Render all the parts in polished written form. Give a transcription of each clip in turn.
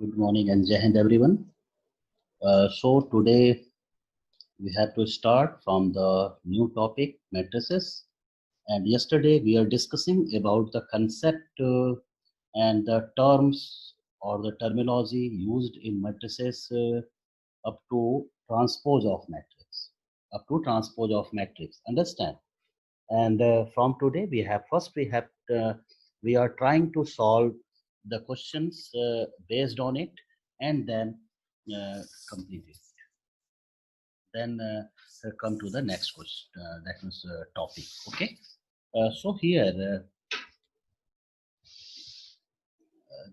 Good morning and Jai Hind everyone. So today we have to start from the new topic matrices. And yesterday we are discussing about the concept and the terms or the terminology used in matrices up to transpose of matrix. Up to transpose of matrix. Understand? And from today we are trying to solve the questions based on it and then complete it. Then come to the next question, that is topic. Okay. So here,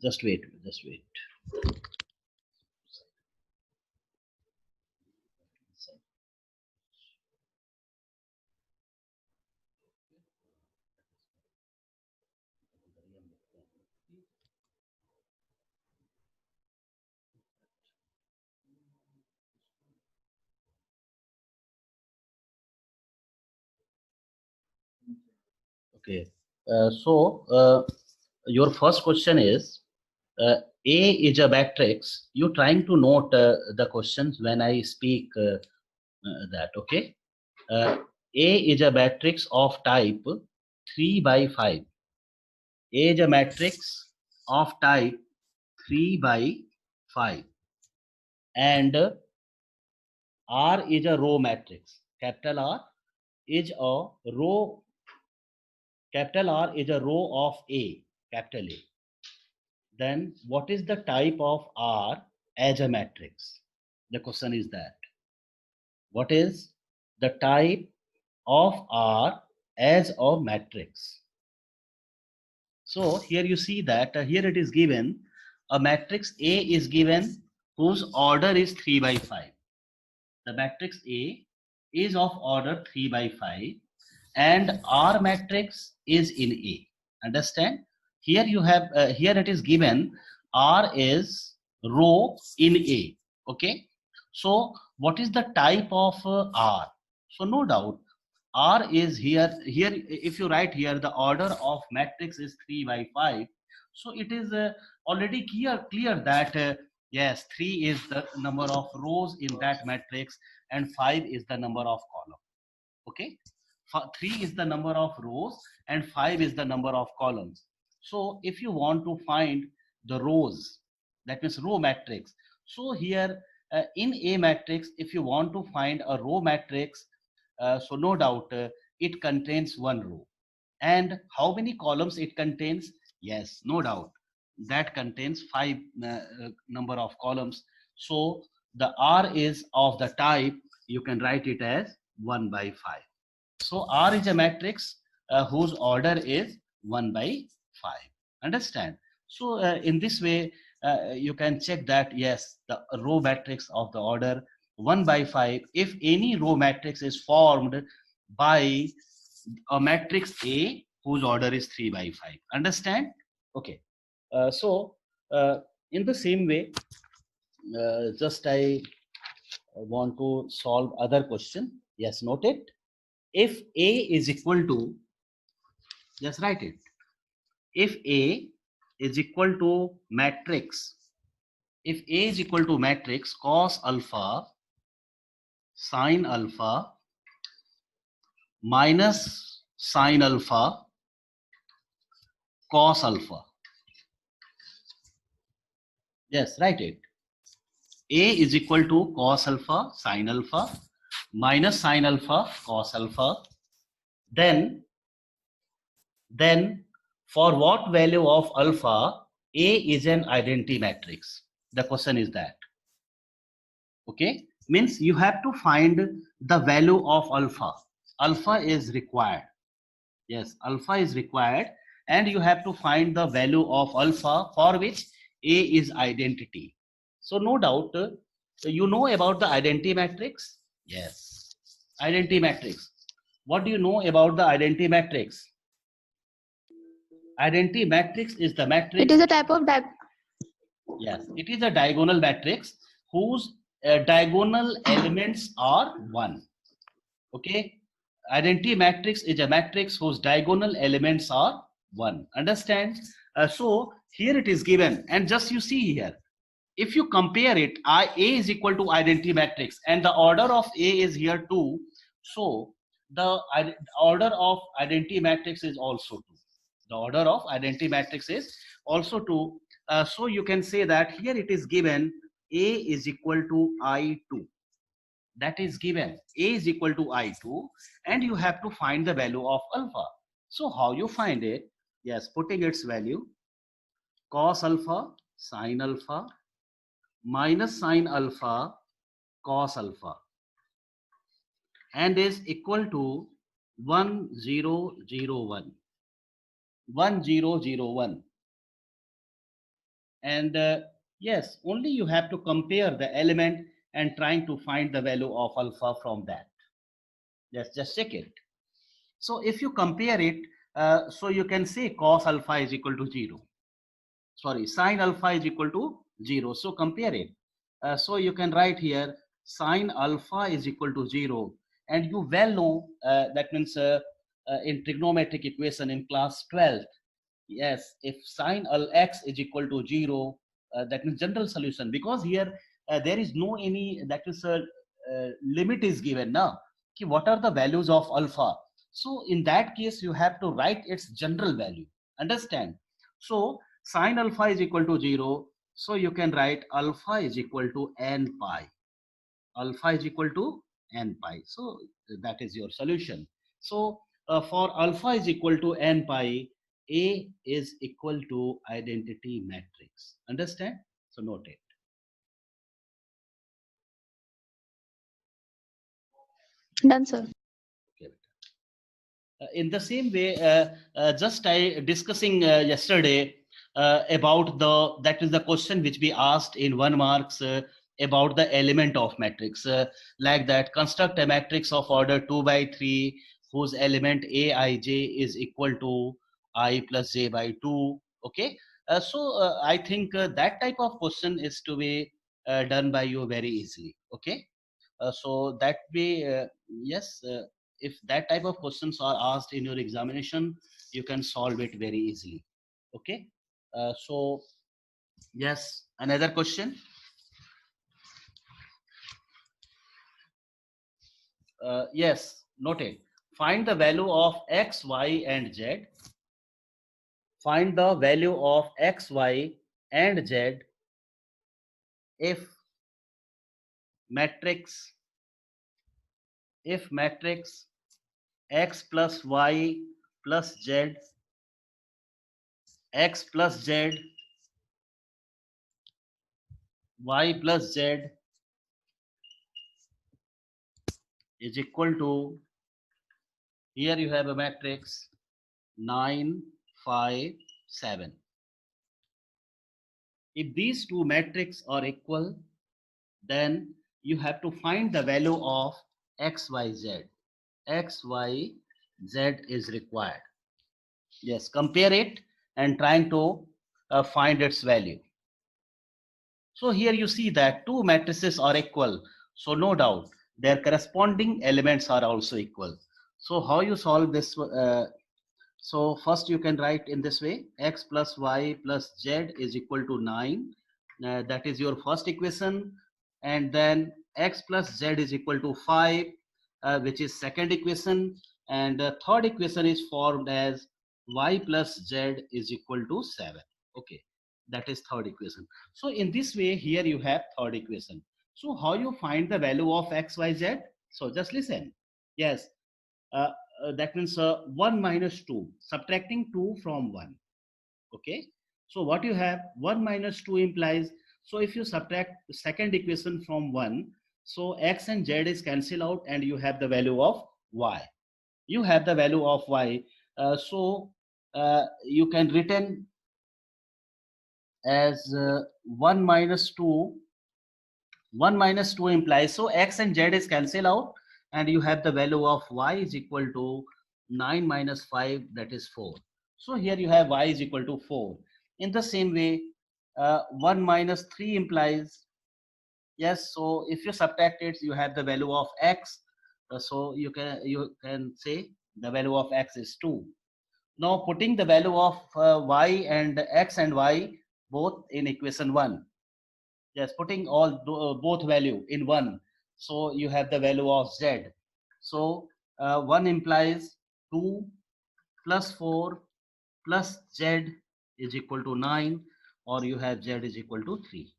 just wait. Okay. Your first question is A is a matrix. You're trying to note the questions when I speak that. Okay. A is a matrix of type 3 by 5. A is a matrix of type 3 by 5. And R is a row matrix. Capital R is a row. Capital R is a row of A. Capital A. Then what is the type of R as a matrix? The question is that. What is the type of R as a matrix? So here you see that here it is given a matrix A is given whose order is 3 by 5. The matrix A is of order 3 by 5 and R matrix is in A. Understand? Here you have here it is given R is row in A. Okay. So what is the type of R? So no doubt R is here. Here if you write here the order of matrix is 3 by 5. So it is already clear that yes, 3 is the number of rows in that matrix and 5 is the number of column. Okay. 3 is the number of rows and 5 is the number of columns. So if you want to find the rows, that means row matrix. So here in A matrix, if you want to find a row matrix, so no doubt it contains one row. And how many columns it contains? Yes, no doubt. That contains 5 number of columns. So the R is of the type, you can write it as 1 by 5. So R is a matrix whose order is 1 by 5. Understand? So in this way, you can check that yes, the row matrix of the order 1 by 5, if any row matrix is formed by a matrix A whose order is 3 by 5. Understand? Okay. In the same way, just I want to solve other question. Yes, note it. If A is equal to, just write it. If A is equal to matrix, if A is equal to matrix cos alpha, sin alpha, minus sin alpha, cos alpha. Yes, write it. A is equal to cos alpha, sin alpha, minus sin alpha, cos alpha. Then for what value of alpha A is an identity matrix? The question is that. Okay, means you have to find the value of alpha. Alpha is required. Yes, alpha is required and you have to find the value of alpha for which A is identity. So no doubt you know about the identity matrix. Yes, identity matrix. What do you know about the identity matrix? Identity matrix is the matrix. It is a type of Yes, it is a diagonal matrix whose diagonal elements are 1. Okay, identity matrix is a matrix whose diagonal elements are 1. Understand? So here it is given, and just you see here, if you compare it, A is equal to identity matrix, and the order of A is here 2. So the order of identity matrix is also 2. The order of identity matrix is also 2. So you can say that here it is given A is equal to I2. That is given A is equal to I2, and you have to find the value of alpha. So how you find it? Yes, putting its value, cos alpha sin alpha minus sin alpha cos alpha, and is equal to 1001. 1001. And yes, only you have to compare the element and trying to find the value of alpha from that. Yes, just check it. So if you compare it, so you can say cos alpha is equal to 0. Sorry, sin alpha is equal to 0. So compare it. So you can write here sin alpha is equal to 0. And you well know that means in trigonometric equation in class 12, yes, if sin x is equal to 0, that means general solution, because here there is no any, that is limit is given now. What are the values of alpha? So in that case, you have to write its general value. Understand? So sin alpha is equal to 0. So you can write alpha is equal to n pi. Alpha is equal to n pi. So that is your solution. So for alpha is equal to n pi, A is equal to identity matrix. Understand? So note it. Done, sir. Okay. In the same way, just I discussing yesterday about the, that is the question which we asked in 1 marks about the element of matrix, like that construct a matrix of order 2 by 3 whose element Aij is equal to I plus j by 2. Okay, so I think that type of question is to be done by you very easily. Okay, so that way, yes, if that type of questions are asked in your examination, you can solve it very easily. Okay, so yes, another question. Yes, noted. Find the value of x, y, and z. Find the value of x, y, and z if matrix x plus y plus z, x plus z, y plus z is equal to, here you have a matrix 9, 5, 7. If these two matrices are equal, then you have to find the value of x, y, z. X, y, z is required. Yes, compare it and trying to find its value. So here you see that two matrices are equal. So no doubt their corresponding elements are also equal. So how you solve this? So first you can write in this way, x plus y plus z is equal to 9. That is your first equation. And then x plus z is equal to 5, which is second equation. And third equation is formed as y plus z is equal to 7. Okay, that is third equation. So in this way, here you have third equation. So how you find the value of x, y, z? So just listen. Yes, that means 1 minus 2, subtracting 2 from 1. Okay, so what you have, 1 minus 2 implies, so if you subtract the second equation from 1, so x and z is cancelled out and you have the value of y. You have the value of y. So you can written as 1 minus 2. 1 minus 2 implies, so x and z is cancelled out and you have the value of y is equal to 9 minus 5, that is 4. So here you have y is equal to 4. In the same way, 1 minus 3 implies, yes, so if you subtract it, you have the value of x. So you can say the value of x is 2. Now putting the value of y and x and y both in equation 1. Yes, putting all both value in one. So you have the value of z. So 1 implies 2 plus 4 plus z is equal to 9, or you have z is equal to 3.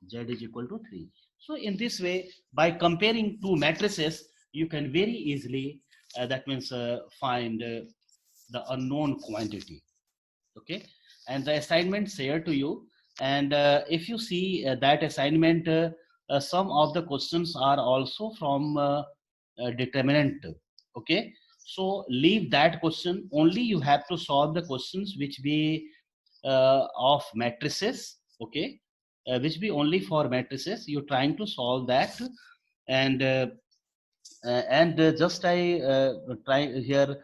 Z is equal to 3. So in this way, by comparing two matrices, you can very easily, that means find the unknown quantity. Okay, and the assignment shared to you, and if you see that assignment, some of the questions are also from determinant. Okay, so leave that question, only you have to solve the questions which be of matrices. Okay, which be only for matrices, you're trying to solve that. And just I try here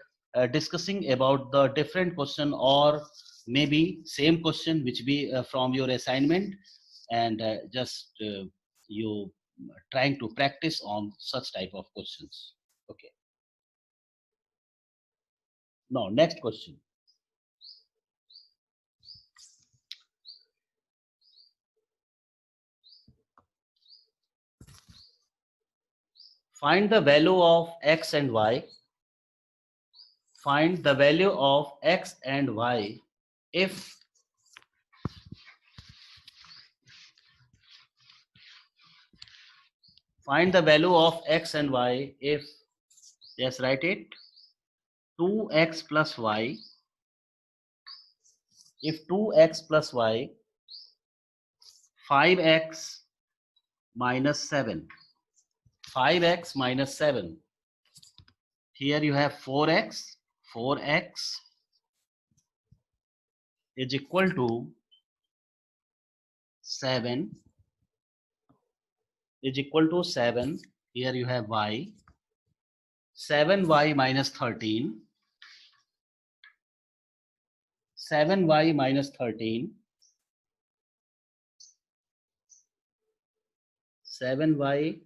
discussing about the different question, or maybe same question which be from your assignment, and just you trying to practice on such type of questions. Okay, now next question. Find the value of x and y. Find the value of x and y if find the value of x and y if, yes, write it, 2x plus y, if 2x plus y, 5x minus 7, 5x minus 7, here you have 4x, 4x is equal to 7, is equal to 7, here you have y, 7y minus 13, 7y minus 13, 7y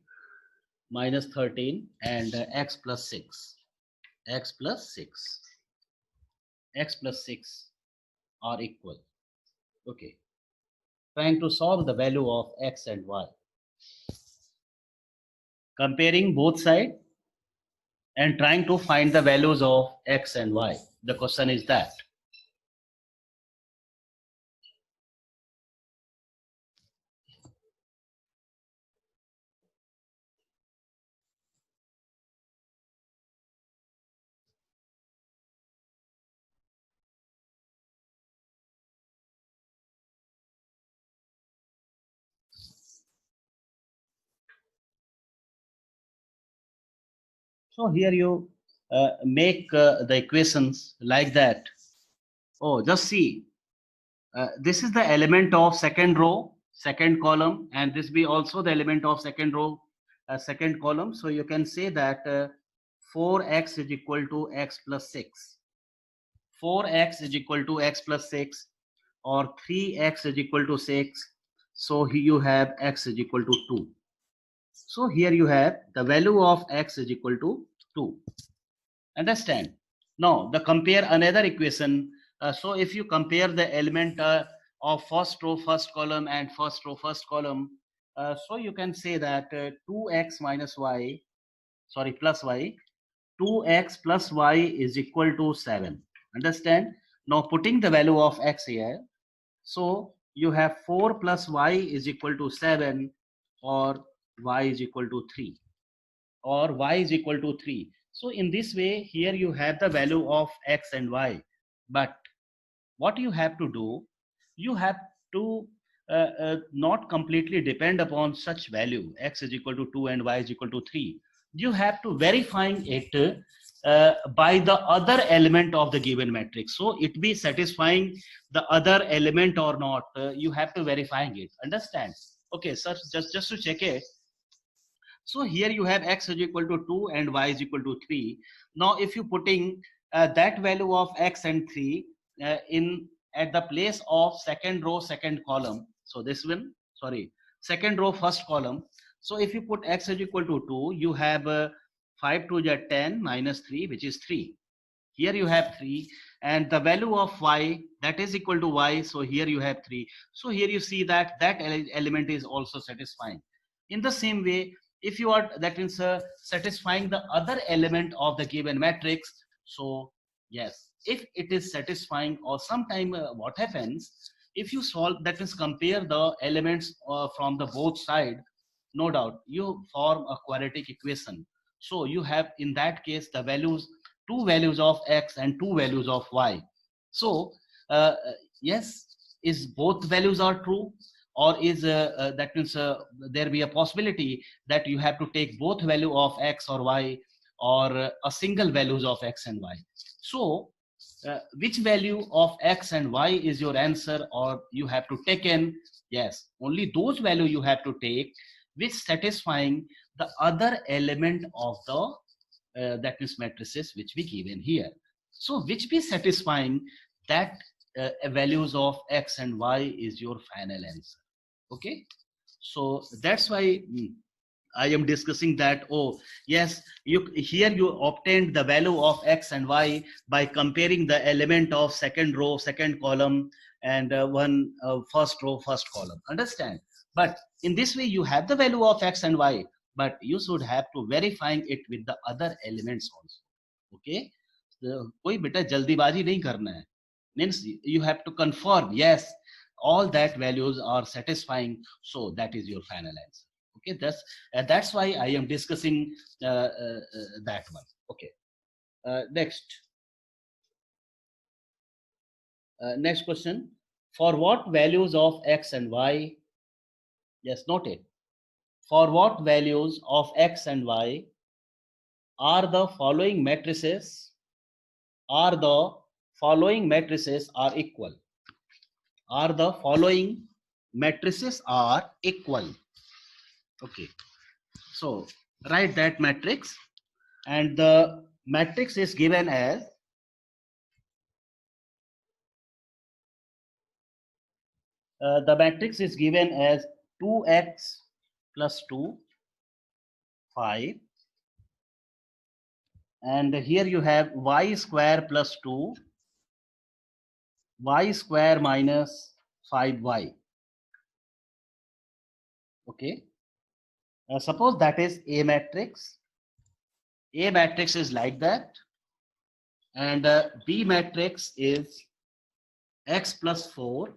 minus 13, and x plus 6, x plus 6, x plus 6 are equal. Okay, trying to solve the value of x and y, comparing both sides and trying to find the values of x and y. The question is that. So here you make the equations like that. Oh, just see. This is the element of second row, second column, and this be also the element of second row, second column. So you can say that 4x is equal to x plus 6. 4x is equal to x plus 6, or 3x is equal to 6. So here you have x is equal to 2. So here you have the value of x is equal to 2. Understand? Now the compare another equation. So if you compare the element of first row first column and first row first column, so you can say that 2x minus y, sorry, plus y, 2x plus y is equal to 7. Understand? Now putting the value of x here, so you have 4 plus y is equal to 7, or y is equal to 3, or y is equal to 3. So in this way, here you have the value of x and y. But what you have to do, you have to not completely depend upon such value, x is equal to 2 and y is equal to 3. You have to verifying it by the other element of the given matrix. So it be satisfying the other element or not, you have to verifying it. Understand? Okay, so just to check it. So here you have x is equal to 2 and y is equal to 3. Now if you putting that value of x and 3 in at the place of second row second column, so this one, sorry, second row first column. So if you put x is equal to 2, you have 5 to the 10 minus 3, which is 3. Here you have 3, and the value of y that is equal to y. So here you have 3. So here you see that element is also satisfying. In the same way, if you are, that means satisfying the other element of the given matrix. So yes, if it is satisfying, or sometime what happens, if you solve, that means compare the elements from the both side, no doubt you form a quadratic equation. So you have, in that case, the values, two values of x and two values of y. So yes, is both values are true, or is that means there be a possibility that you have to take both value of x or y, or a single values of x and y. So which value of x and y is your answer, or you have to take in, yes, only those value you have to take which satisfying the other element of the that means matrices which we given here. So which be satisfying that values of x and y is your final answer. Okay, so that's why I am discussing that. Oh yes, you here you obtained the value of x and y by comparing the element of second row, second column, and one first row, first column. Understand? But in this way, you have the value of x and y, but you should have to verifying it with the other elements also. Okay? So, कोई बेटा जल्दीबाजी नहीं करना है. Means you have to confirm, yes, all that values are satisfying. So that is your final answer. Okay, that's why I am discussing that one. Okay, next next question. For what values of x and y, yes, note it, for what values of x and y are the following matrices are equal, are the following matrices are equal. Okay, so write that matrix, and the matrix is given as the matrix is given as 2x plus 2, 5, and here you have y square plus 2, y square minus 5y. Okay, suppose that is A matrix. A matrix is like that, and B matrix is x plus 4,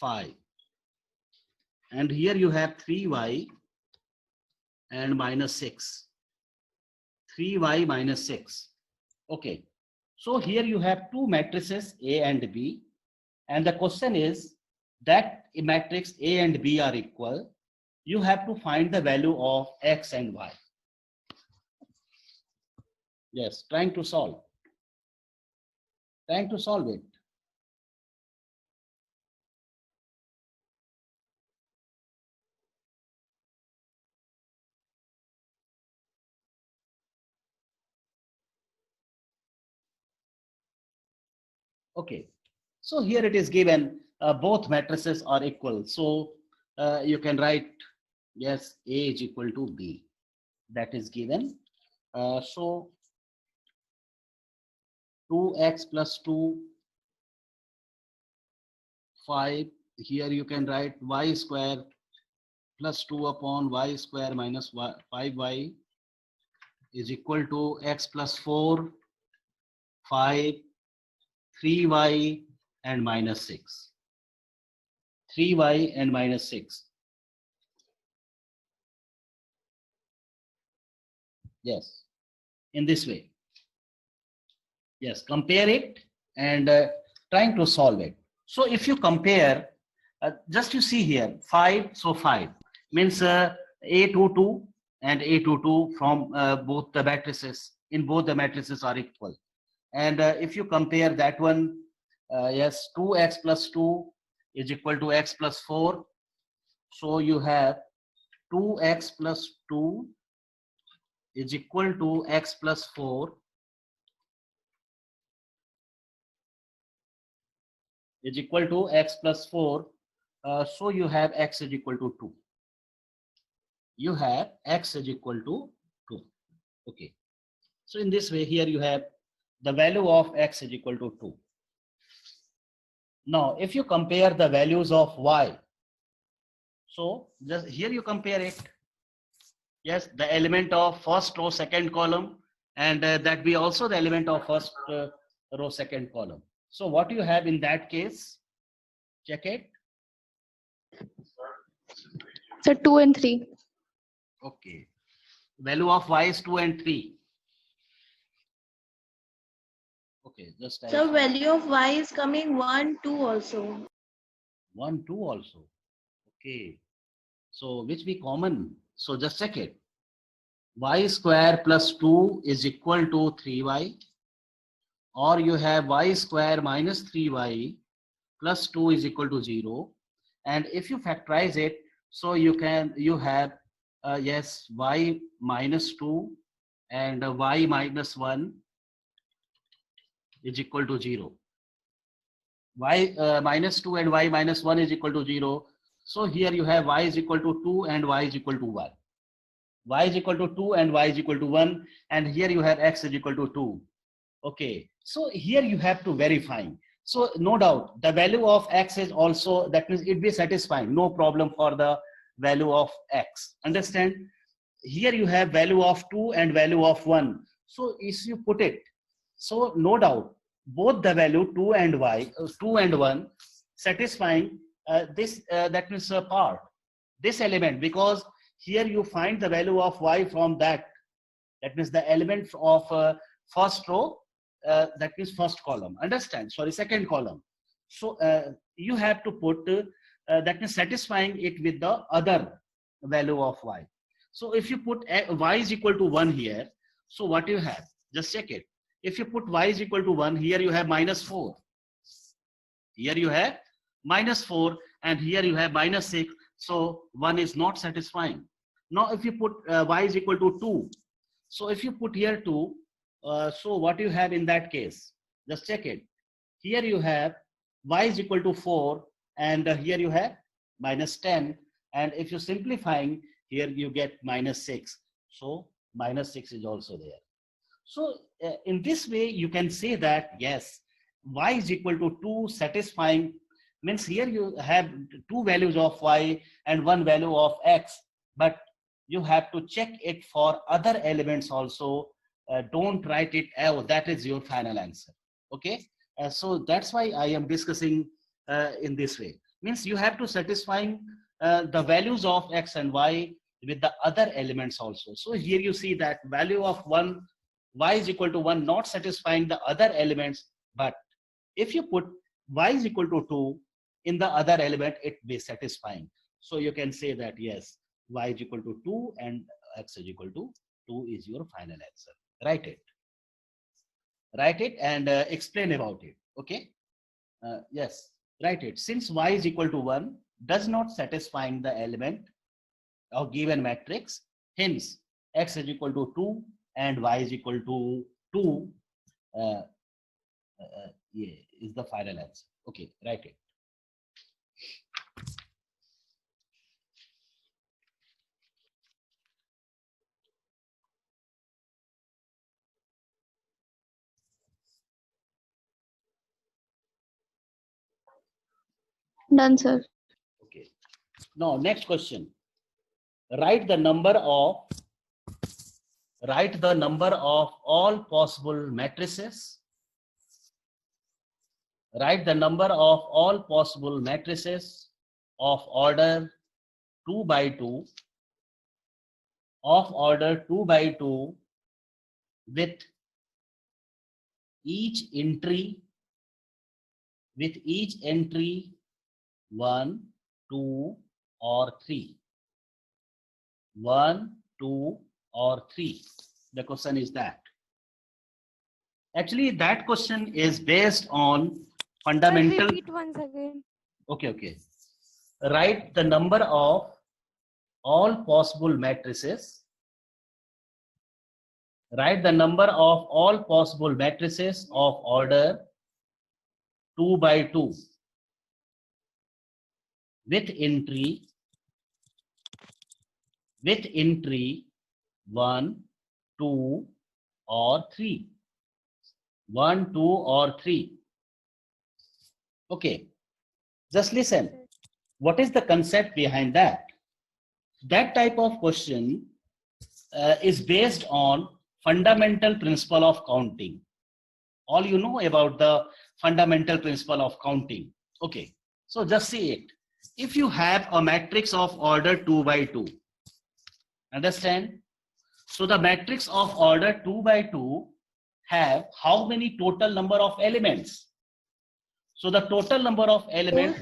5, and here you have 3y and minus 6, 3y minus 6. Okay, so here you have two matrices A and B, and the question is that a matrix A and B are equal. You have to find the value of x and y. Yes, trying to solve it. Okay, so here it is given both matrices are equal. So you can write, yes, A is equal to B. That is given. So 2x plus 2, 5. Here you can write y square plus 2 upon y square minus 5y is equal to x plus 4, 5, 3y and minus 6. 3y and minus 6. Yes, in this way. Yes, compare it and trying to solve it. So if you compare, just you see here, 5, so 5 means A22 and A22 from both the matrices, in both the matrices are equal. And if you compare that one, yes, 2x plus 2 is equal to x plus 4. So you have 2x plus 2 is equal to x plus 4 is equal to x plus 4. So you have x is equal to 2. You have x is equal to 2. Okay. So in this way, here you have the value of x is equal to 2. Now, if you compare the values of y, so just here you compare it. Yes, the element of first row, second column, and that be also the element of first row, second column. So what you have in that case? Check it. Sir, 2 and 3. Okay. Value of y is 2 and 3. Okay, just type So value of y is coming 1, 2 also. 1, 2 also. Okay. So which be common? So just check it. Y square plus 2 is equal to 3y, or you have y square minus 3y plus 2 is equal to 0. And if you factorize it, so you have yes, y minus 2 and y minus 1 is equal to 0. Y minus 2 and y minus 1 is equal to 0. So here you have y is equal to 2 and y is equal to 1. Y is equal to 2 and y is equal to 1. And here you have x is equal to 2. Okay. So here you have to verify. So no doubt the value of x is also, that means it be satisfying. No problem for the value of x. Understand? Here you have value of 2 and value of 1. So if you put it, so no doubt both the value 2 and 1 satisfying this that means a part, this element, because here you find the value of y from that means the element of first row, that means first column. Understand? Sorry, second column. So you have to put that means satisfying it with the other value of y. So if you put y is equal to 1 here, so what you have? Just check it. If you put y is equal to 1, here you have minus 4. Here you have minus 4 and here you have minus 6. So 1 is not satisfying. Now if you put y is equal to 2. So if you put here 2, so what you have in that case? Just check it. Here you have y is equal to 4 and here you have minus 10. And if you're simplifying, here you get minus 6. So minus 6 is also there. So in this way, you can say that, yes, y is equal to 2 satisfying, means here you have two values of y and one value of x, but you have to check it for other elements also. Don't write it, oh, that is your final answer. Okay. So that's why I am discussing in this way. Means you have to satisfying the values of x and y with the other elements also. So here you see that value of 1, y is equal to 1, not satisfying the other elements, but if you put y is equal to 2 in the other element, it be satisfying. So you can say that, yes, y is equal to 2 and x is equal to 2 is your final answer. Write it and explain about it. Okay. Yes, write it. Since y is equal to 1 does not satisfying the element of given matrix, hence x is equal to 2 and y is equal to 2 yeah, is the final answer. Okay, write it. Done, sir. Okay. Now next question. Write the number of all possible matrices. Write the number of all possible matrices of order 2 by 2 with each entry 1, 2 or 3. 1, 2 or 3. The question is that. Actually, that question is based on fundamental. Repeat once again. Okay. Write the number of all possible matrices. Write the number of all possible matrices of order 2 by 2 with entry 1, 2 or 3. 1, 2 or 3. Okay. Just listen. What is the concept behind that? That type of question is based on fundamental principle of counting. All you know about the fundamental principle of counting. Okay, so just see it. If you have a matrix of order 2 by 2, understand? So the matrix of order 2 by 2 have how many total number of elements? So the total number of elements,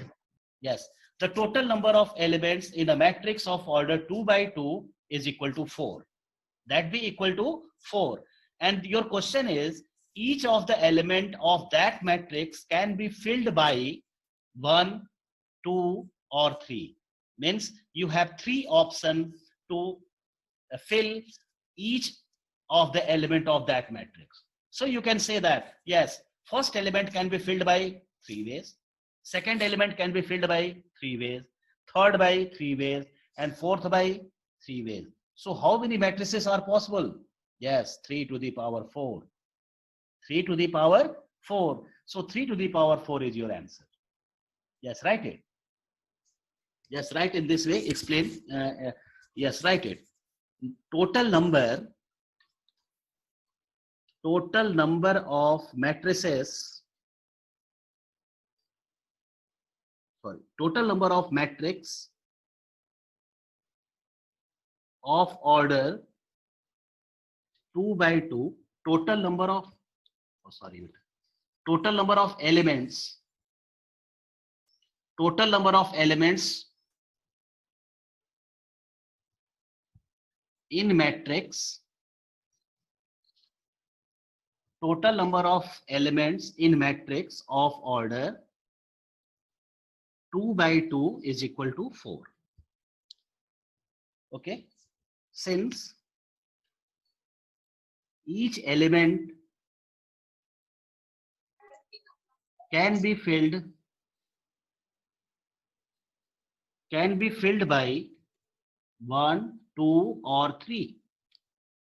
yes, the total number of elements in a matrix of order 2 by 2 is equal to 4. That be equal to 4. And your question is, each of the element of that matrix can be filled by 1, 2, or 3. Means you have 3 options to fill each of the element of that matrix. So you can say that, yes, first element can be filled by 3 ways. Second element can be filled by 3 ways. Third by 3 ways. And fourth by 3 ways. So how many matrices are possible? Yes, 3 to the power 4. 3 to the power 4. So 3 to the power 4 is your answer. Yes, write it. Yes, write in this way. Explain. Yes, write it. Total number of matrices. Sorry. Total number of matrix of order 2 by 2. Total number of total number of elements. Total number of elements in matrix. Total number of elements in matrix of order 2 by 2 is equal to 4. Okay. Since each element can be filled by 1, 2, or 3.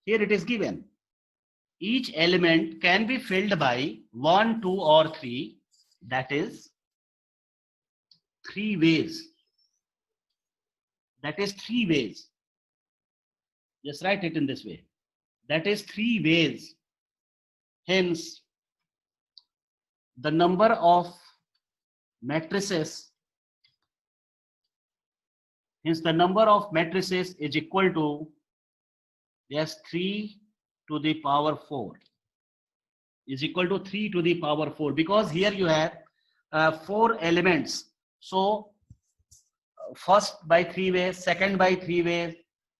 Here it is given. Each element can be filled by 1, 2, or 3. That is 3 ways. That is 3 ways. Just write it in this way. That is 3 ways. Hence, the number of matrices. Hence, the number of matrices is equal to, yes, 3 to the power 4 is equal to 3 to the power 4, because here you have 4 elements. So first by 3 ways, second by 3 ways,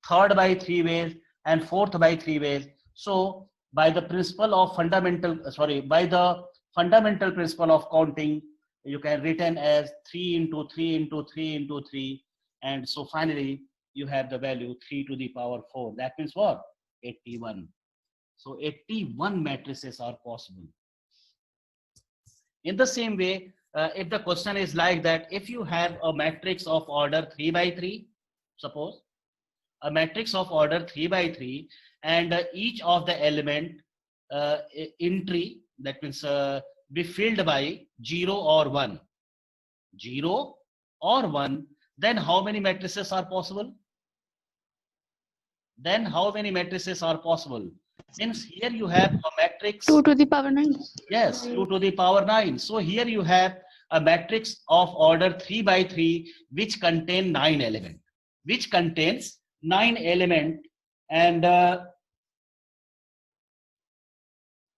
third by 3 ways, and fourth by 3 ways. So by the principle of by the fundamental principle of counting, you can written as 3 into 3 into 3 into 3. And so finally you have the value 3 to the power 4. That means what? 81. So 81 matrices are possible. In the same way, if the question is like that, if you have a matrix of order 3 by 3, suppose a matrix of order 3 by 3, and each of the element entry, that means be filled by 0 or 1. 0 or 1, then how many matrices are possible? Then how many matrices are possible? Since here you have a matrix 2 to the power 9. Yes, 2 to the power 9. So here you have a matrix of order 3 by 3 which contain 9 elements. Which contains 9 elements, and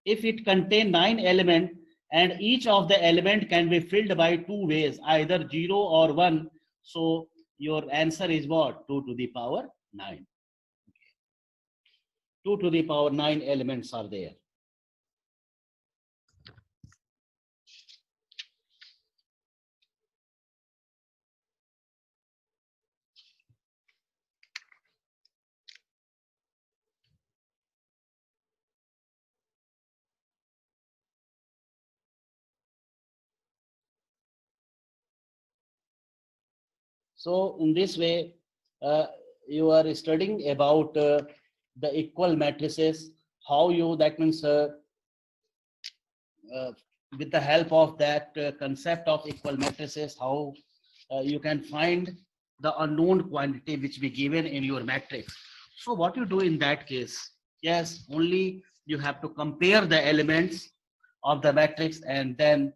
if it contains 9 elements and each of the element can be filled by 2 ways, either 0 or 1, so your answer is what? 2 to the power 9. 2 to the power 9 elements are there. So in this way, you are studying about the equal matrices, how you, that means with the help of that concept of equal matrices, how you can find the unknown quantity which be given in your matrix. So what you do in that case, yes, only you have to compare the elements of the matrix and then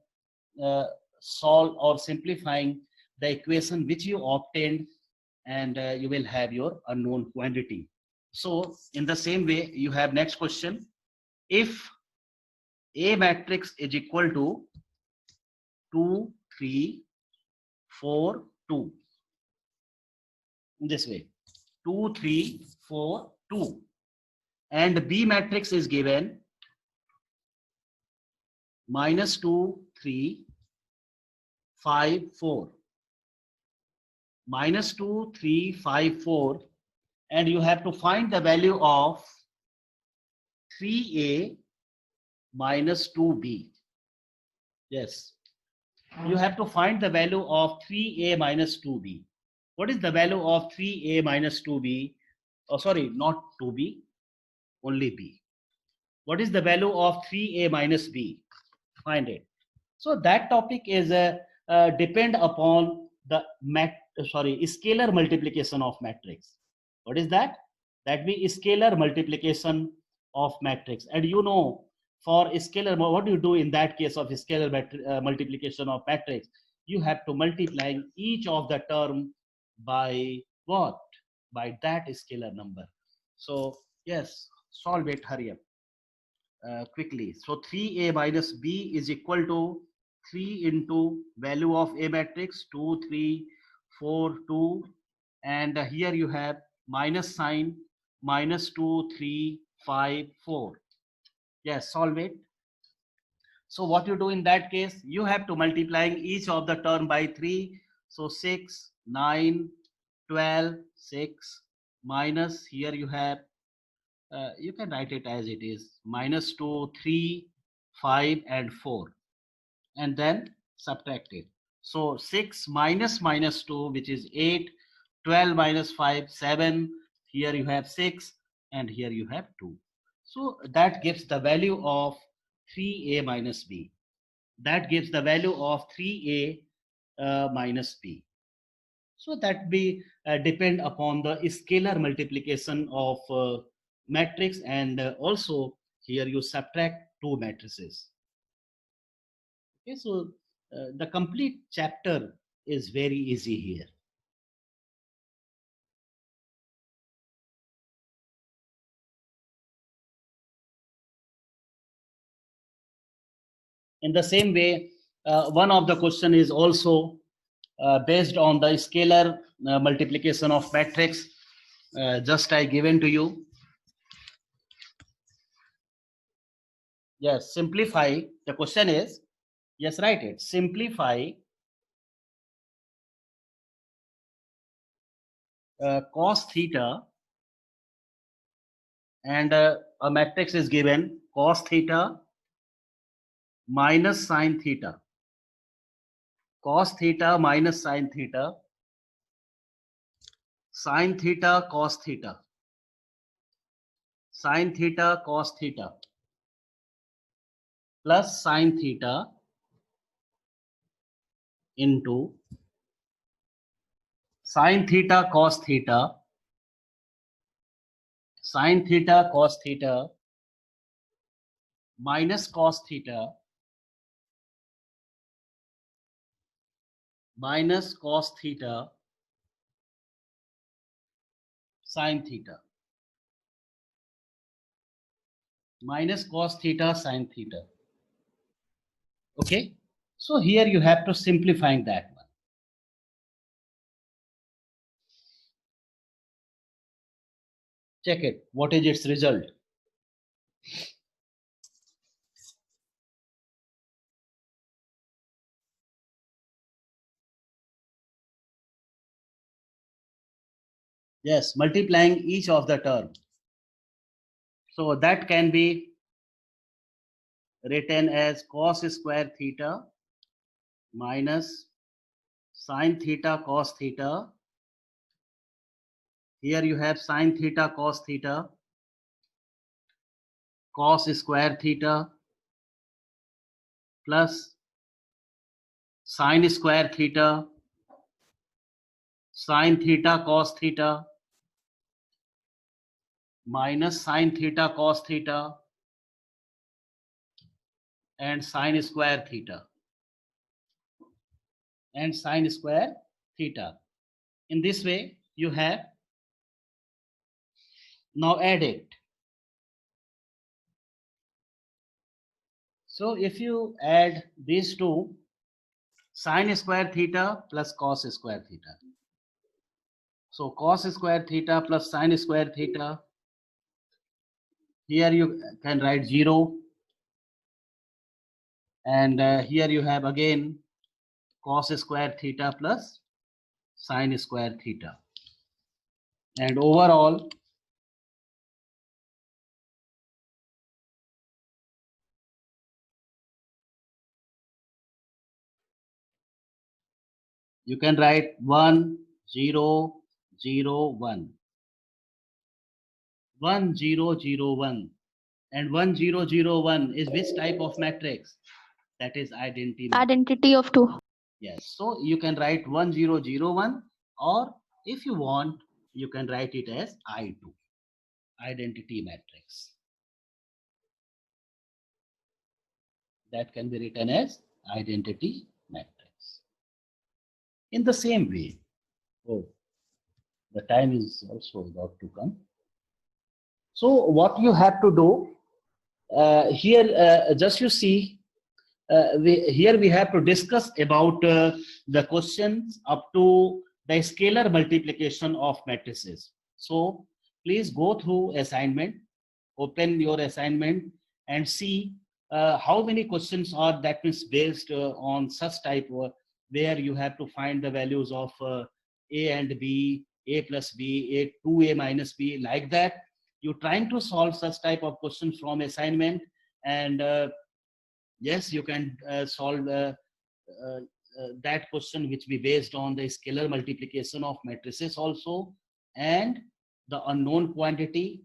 solve or simplifying the equation which you obtained, and you will have your unknown quantity. So in the same way, you have next question. If A matrix is equal to 2, 3, 4, 2, in this way, 2, 3, 4, 2, and B matrix is given -2, 3, 5, 4, -2, 3, 5, 4, and you have to find the value of 3A minus 2B. Yes, you have to find the value of 3A minus 2B. What is the value of 3A minus 2B? Oh, sorry, not 2B, only B. What is the value of 3A minus B? Find it. So that topic is depend upon the scalar multiplication of matrix. What is that? That be scalar multiplication of matrix. And you know, for scalar, what do you do in that case of scalar multiplication of matrix? You have to multiply each of the term by what? By that scalar number. So yes, solve it, hurry up. Quickly. So 3A minus B is equal to 3 into value of A matrix 2, 3, 4, 2, and here you have minus sign -2, 3, 5, 4. Yes, solve it. So what you do in that case, you have to multiplying each of the term by 3. So 6, 9, 12, 6, minus here you have you can write it as it is -2, 3, 5, and 4, and then subtract it. So 6 minus -2, which is 8, 12 minus 5, 7. Here you have 6, and here you have 2. So that gives the value of 3A minus B. That gives the value of 3A minus B. So that be depend upon the scalar multiplication of matrix, and also here you subtract two matrices. Okay, so the complete chapter is very easy here. In the same way, one of the question is also based on the scalar multiplication of matrix. Just I given to you. Yes, simplify. The question is, yes, write it. Simplify cos theta, and a matrix is given cos theta minus sin theta. Cos theta minus sin theta, sin theta cos theta, sin theta cos theta, plus sin theta into sin theta cos theta, sin theta cos theta minus cos theta minus cos theta sin theta, minus cos theta sin theta. Okay, so here you have to simplifying that one. Check it. What is its result? Yes, multiplying each of the term. So that can be written as cos square theta minus sin theta cos theta. Here you have sin theta cos theta, cos square theta plus sine square theta, sine theta cos theta, minus sine theta cos theta, and sine square theta, and sine square theta. In this way, you have now add it. So if you add these two, sine square theta plus cos square theta. So cos square theta plus sine square theta. Here you can write 0. And here you have again cos square theta plus sine square theta. And overall, you can write 1, 0, 0, 1. 1, 0, 0, 1. And 1, 0, 0, 1 is which type of matrix? That is identity matrix. Identity of 2. Yes. So you can write 1, 0, 0, 1, or if you want, you can write it as I2, identity matrix. That can be written as identity matrix. In the same way, oh, the time is also about to come. So what you have to do here, just you see, here we have to discuss about the questions up to the scalar multiplication of matrices. So please go through assignment, open your assignment and see how many questions are, that means based on such type where you have to find the values of A and B, A plus B, 2A minus B, like that. You're trying to solve such type of questions from assignment, and yes, you can solve that question which be based on the scalar multiplication of matrices also, and the unknown quantity.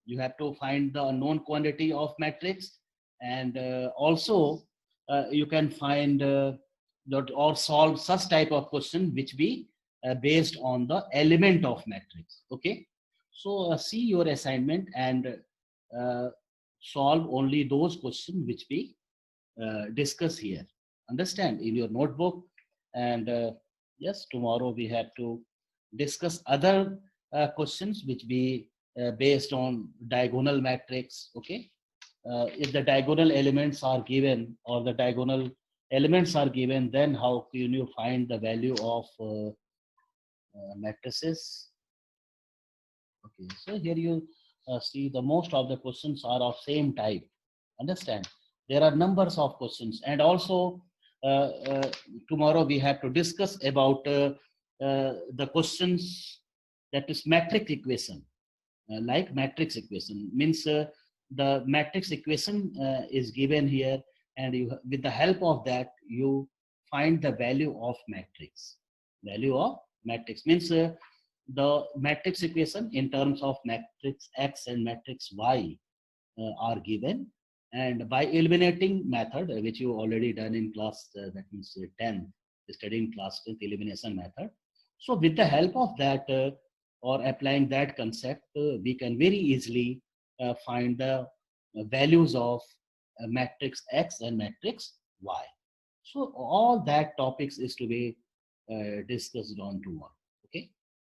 You have to find the unknown quantity of matrix, and also you can find or solve such type of question which be based on the element of matrix. Okay, so see your assignment and solve only those questions which we discuss here. Understand in your notebook. And yes, tomorrow we have to discuss other questions which be based on diagonal matrix. Okay, if the diagonal elements are given or the diagonal elements are given, then how can you find the value of matrices? Okay, so here you see the most of the questions are of same type. Understand, there are numbers of questions, and also tomorrow we have to discuss about the questions that is matrix equation. Like matrix equation means the matrix equation is given here, and you, with the help of that, you find the value of matrix. Value of matrix means the matrix equation in terms of matrix X and matrix Y are given, and by eliminating method, which you already done in class, that means 10, studying class 10th elimination method. So with the help of that or applying that concept, we can very easily find the values of matrix X and matrix Y. So all that topics is to be discussed on tomorrow. Okay.